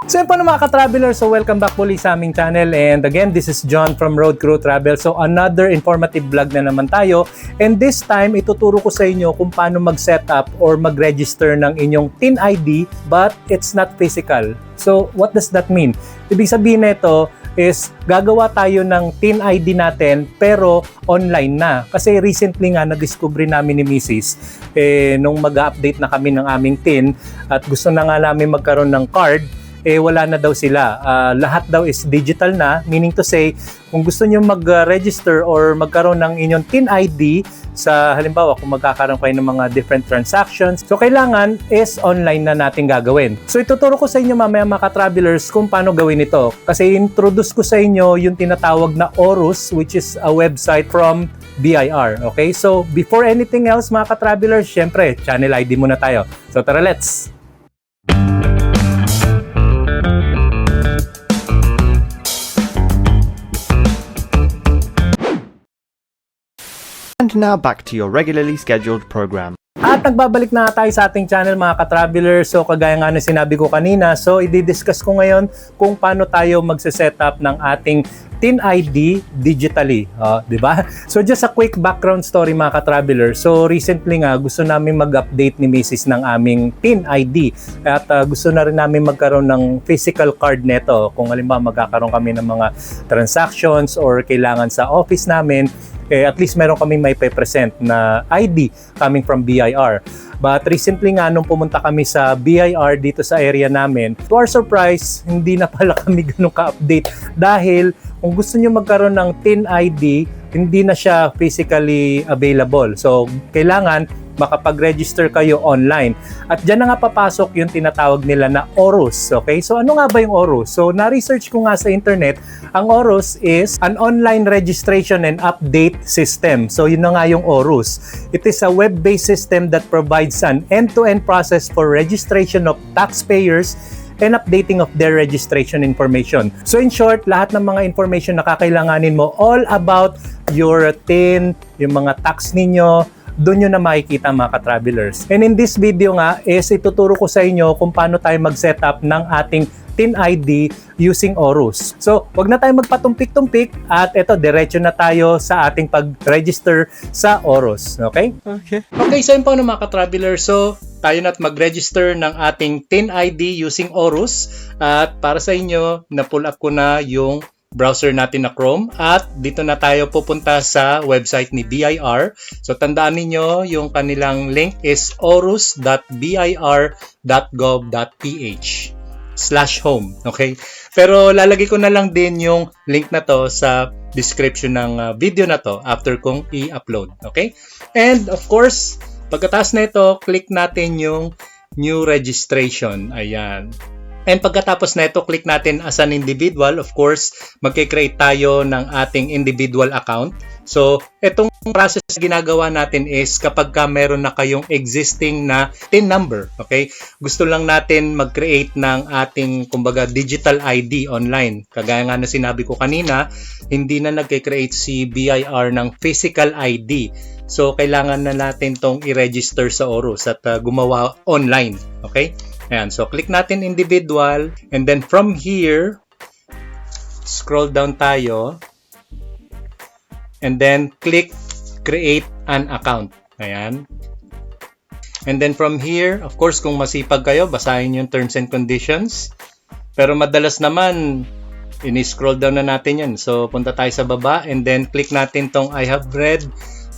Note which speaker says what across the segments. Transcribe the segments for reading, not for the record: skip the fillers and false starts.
Speaker 1: So yun po mga ka-traveler, so welcome back muli sa aming channel, and again, this is John from Road Crew Travel. So another informative vlog na naman tayo, and this time ituturo ko sa inyo kung paano mag-setup or mag-register ng inyong TIN ID but it's not physical. So what does that mean? Ibig sabihin nito is gagawa tayo ng TIN ID natin pero online na. Kasi recently nga na-discover namin ni Mrs. Nung mag-update na kami ng aming TIN at gusto na nga namin magkaroon ng card, wala na daw sila. Lahat daw is digital na, meaning to say, kung gusto nyo mag-register or magkaroon ng inyong TIN ID, sa halimbawa kung magkakaroon kayo ng mga different transactions, so kailangan is online na natin gagawin. So ituturo ko sa inyo mamaya mga ka-travelers kung paano gawin ito. Kasi introduce ko sa inyo yung tinatawag na ORUS, which is a website from BIR. Okay? So before anything else mga ka-travelers, syempre, channel ID muna tayo. So tara, let's!
Speaker 2: And now back to your regularly scheduled program.
Speaker 1: At nagbabalik na tayo sa ating channel mga ka-traveler. So kagaya nga na sinabi ko kanina, so i-discuss ko ngayon kung paano tayo magse-setup ng ating TIN ID digitally, di ba? So just a quick background story mga ka-traveler. So recently nga gusto namin mag-update ni Mrs. ng aming TIN ID at gusto na rin namin magkaroon ng physical card neto. Kung halimbawa magkakaroon kami ng mga transactions or kailangan sa office namin, at least meron kami may present na ID coming from BIR. But recently nga, nung pumunta kami sa BIR dito sa area namin, to our surprise, hindi na pala kami ganun ka-update. Dahil kung gusto nyo magkaroon ng TIN ID, hindi na siya physically available. So, kailangan makapag-register kayo online. At dyan na nga papasok yung tinatawag nila na ORUS. Okay? So ano nga ba yung ORUS? So na-research ko nga sa internet, ang ORUS is an online registration and update system. So yun na nga yung ORUS. It is a web-based system that provides an end-to-end process for registration of taxpayers and updating of their registration information. So in short, lahat ng mga information na kakailanganin mo all about your TIN, yung mga tax ninyo, doon nyo na makikita mga ka-travelers. And in this video nga is ituturo ko sa inyo kung paano tayo mag-setup ng ating TIN ID using ORUS. So, wag na tayo magpatumpik-tumpik at eto, diretso na tayo sa ating pag-register sa ORUS. Okay? Okay, so yun po mga ka-travelers. So, tayo na't mag-register ng ating TIN ID using ORUS. At para sa inyo, na-pull up ko na yung browser natin na Chrome at dito na tayo pupunta sa website ni BIR. So tandaan niyo yung kanilang link is orus.bir.gov.ph/home. Okay? Pero lalagay ko na lang din yung link na to sa description ng video na to after kong i-upload. Okay? And of course, pagkatapos na ito, click natin yung new registration. Ayan. And pagkatapos na ito, click natin as an individual. Of course, magkikreate tayo ng ating individual account. So, itong process na ginagawa natin is kapag ka meron na kayong existing na TIN number, okay? Gusto lang natin mag-create ng ating, kumbaga, digital ID online. Kagaya nga na sinabi ko kanina, hindi na nag-create si BIR ng physical ID. So, kailangan na natin tong i-register sa ORUS at gumawa online, okay? Ayan, so click natin individual and then from here, scroll down tayo and then click create an account. Ayan. And then from here, of course, kung masipag kayo, basahin yung terms and conditions. Pero madalas naman, ini-scroll down na natin yan. So punta tayo sa baba and then click natin tong I have read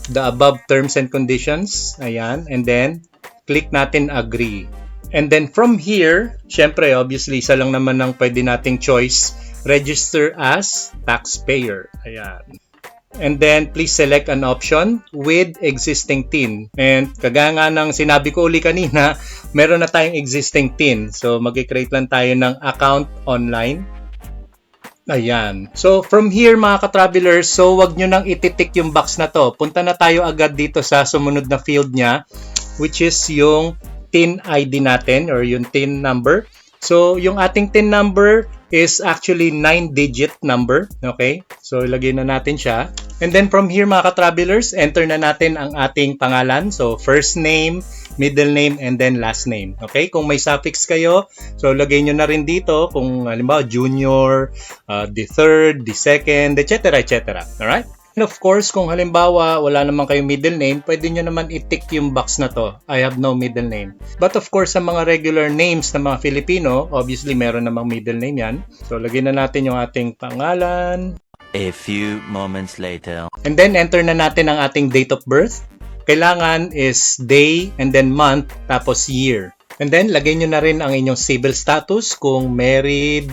Speaker 1: the above terms and conditions. Ayan. And then click natin agree. And then from here, syempre, obviously, isa lang naman ang pwede nating choice, register as taxpayer. Ayan. And then, please select an option with existing TIN. And kagaya nga ng sinabi ko uli kanina, meron na tayong existing TIN. So, mag-create lang tayo ng account online. Ayan. So, from here, mga ka-travelers, so wag nyo nang ititik yung box na to. Punta na tayo agad dito sa sumunod na field niya, which is yung TIN ID natin or yung TIN number. So, yung ating TIN number is actually 9-digit number. Okay? So, ilagay na natin siya. And then from here mga ka-travelers, enter na natin ang ating pangalan. So, first name, middle name, and then last name. Okay? Kung may suffix kayo, so lagay nyo na rin dito kung halimbawa junior, the third, the second, etc. etc. Alright? And of course, kung halimbawa wala naman kayong middle name, pwede nyo naman i-tick yung box na to. I have no middle name. But of course, sa mga regular names ng mga Filipino, obviously meron namang middle name yan. So, lagyan na natin yung ating pangalan.
Speaker 3: A few moments later.
Speaker 1: And then, enter na natin ang ating date of birth. Kailangan is day and then month, tapos year. And then, lagay nyo na rin ang inyong civil status kung married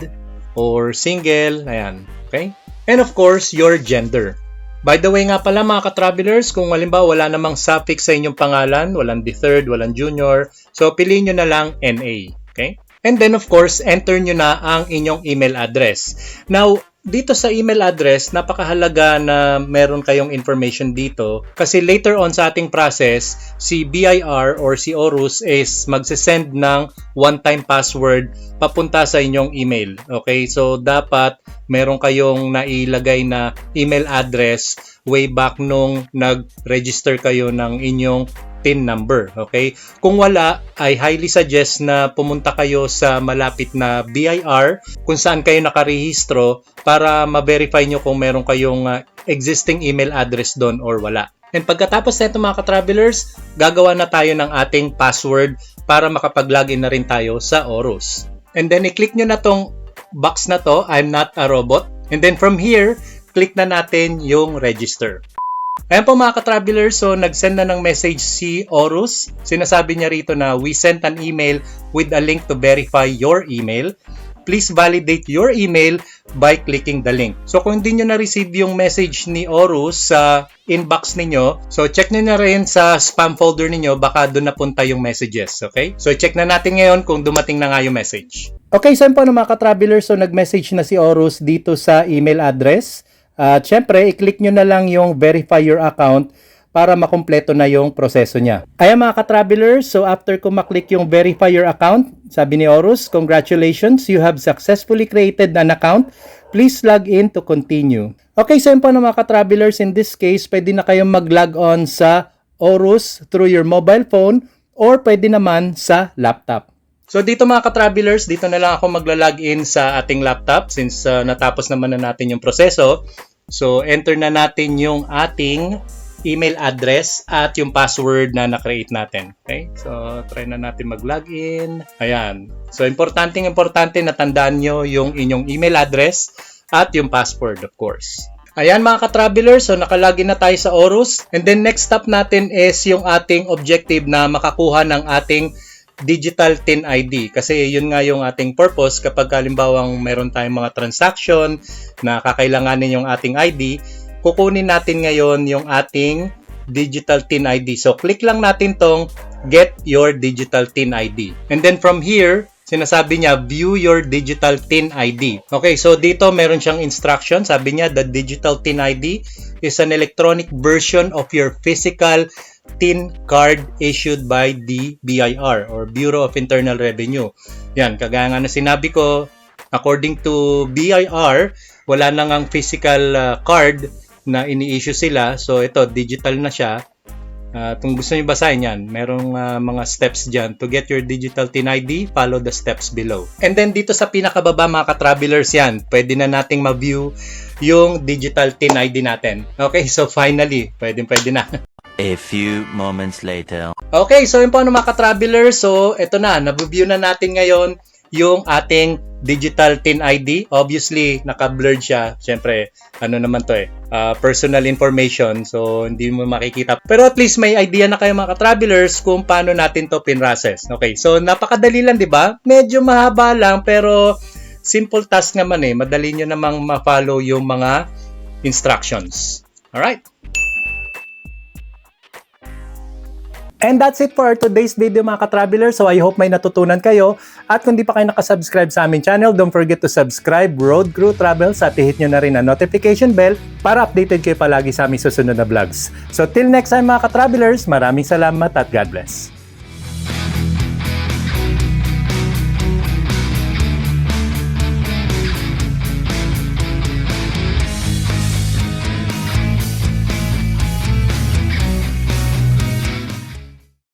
Speaker 1: or single. Ayan. Okay? And of course, your gender. By the way nga pala mga ka-travelers, kung halimbawa wala namang suffix sa inyong pangalan, walang the third, walang junior, so piliin nyo na lang NA. Okay? And then of course, enter nyo na ang inyong email address. Now, dito sa email address, napakahalaga na meron kayong information dito kasi later on sa ating process, si BIR or si ORUS is magsisend ng one-time password papunta sa inyong email. Okay? So, dapat meron kayong nailagay na email address way back nung nag-register kayo ng inyong PIN number. Okay? Kung wala, I highly suggest na pumunta kayo sa malapit na BIR kung saan kayo nakarehistro para ma-verify nyo kung meron kayong existing email address doon or wala. And pagkatapos nito mga ka-travelers, gagawa na tayo ng ating password para makapag-login na rin tayo sa ORUS. And then i-click nyo na tong box na to, I'm not a robot. And then from here, click na natin yung register. Ayan po mga ka-travelers, so nag-send na ng message si ORUS. Sinasabi niya rito na we sent an email with a link to verify your email. Please validate your email by clicking the link. So kung hindi nyo na-receive yung message ni ORUS sa inbox ninyo, so check nyo na rin sa spam folder ninyo, baka doon napunta yung messages. Okay? So check na natin ngayon kung dumating na nga yung message. Okay, so yun po mga ka-travelers, so nag-message na si ORUS dito sa email address. At syempre, i-click nyo na lang yung verify your account para makumpleto na yung proseso niya. Ayan mga ka-travelers, so after ko maklik yung verify your account, sabi ni ORUS, congratulations, you have successfully created an account. Please log in to continue. Okay, so yun po mga ka-travelers, in this case, pwede na kayong mag-log on sa ORUS through your mobile phone or pwede naman sa laptop. So dito mga ka-travelers, dito na lang ako magla-login sa ating laptop since natapos naman na natin yung proseso. So enter na natin yung ating email address at yung password na na-create natin. Okay? So try na natin mag-login. Ayan. So importante na tandaan nyo yung inyong email address at yung password of course. Ayan mga ka-travelers, so nakalagin na tayo sa ORUS. And then next step natin is yung ating objective na makakuha ng ating digital TIN ID kasi yun nga yung ating purpose kapag halimbawang meron tayong mga transaction na kakailanganin yung ating ID, kukunin natin ngayon yung ating digital TIN ID. So click lang natin tong get your digital TIN ID. And then from here, sinasabi niya view your digital TIN ID. Okay, so dito meron siyang instruction. Sabi niya the digital TIN ID is an electronic version of your physical TIN card issued by the BIR or Bureau of Internal Revenue. Yan, kagaya nga na sinabi ko, according to BIR, wala nang ang physical card na ini-issue sila. So ito, digital na siya. Kung gusto niyo basahin yan, merong mga steps dyan. To get your digital TIN ID, follow the steps below. And then dito sa pinakababa mga ka-travelers yan, pwede na nating ma-view yung digital TIN ID natin. Okay, so finally, pwede na.
Speaker 3: A few moments later.
Speaker 1: Okay, so yun po mga ka-travelers. So ito na, nabiview na natin ngayon yung ating digital TIN ID. Obviously, naka-blurred siya. Siyempre, ano naman to personal information. So, hindi mo makikita. Pero at least may idea na kayo mga ka-travelers kung paano natin to pin-process. Okay, so napakadali lang, di ba? Medyo mahaba lang, pero simple task naman Madali nyo namang ma-follow yung mga instructions. Alright? And that's it for today's video mga ka-travelers. So I hope may natutunan kayo. At kung di pa kayo nakasubscribe sa aming channel, don't forget to subscribe Road Crew Travels at i-hit nyo na rin ang notification bell para updated kayo palagi sa aming susunod na vlogs. So till next time mga ka-travelers, maraming salamat at God bless.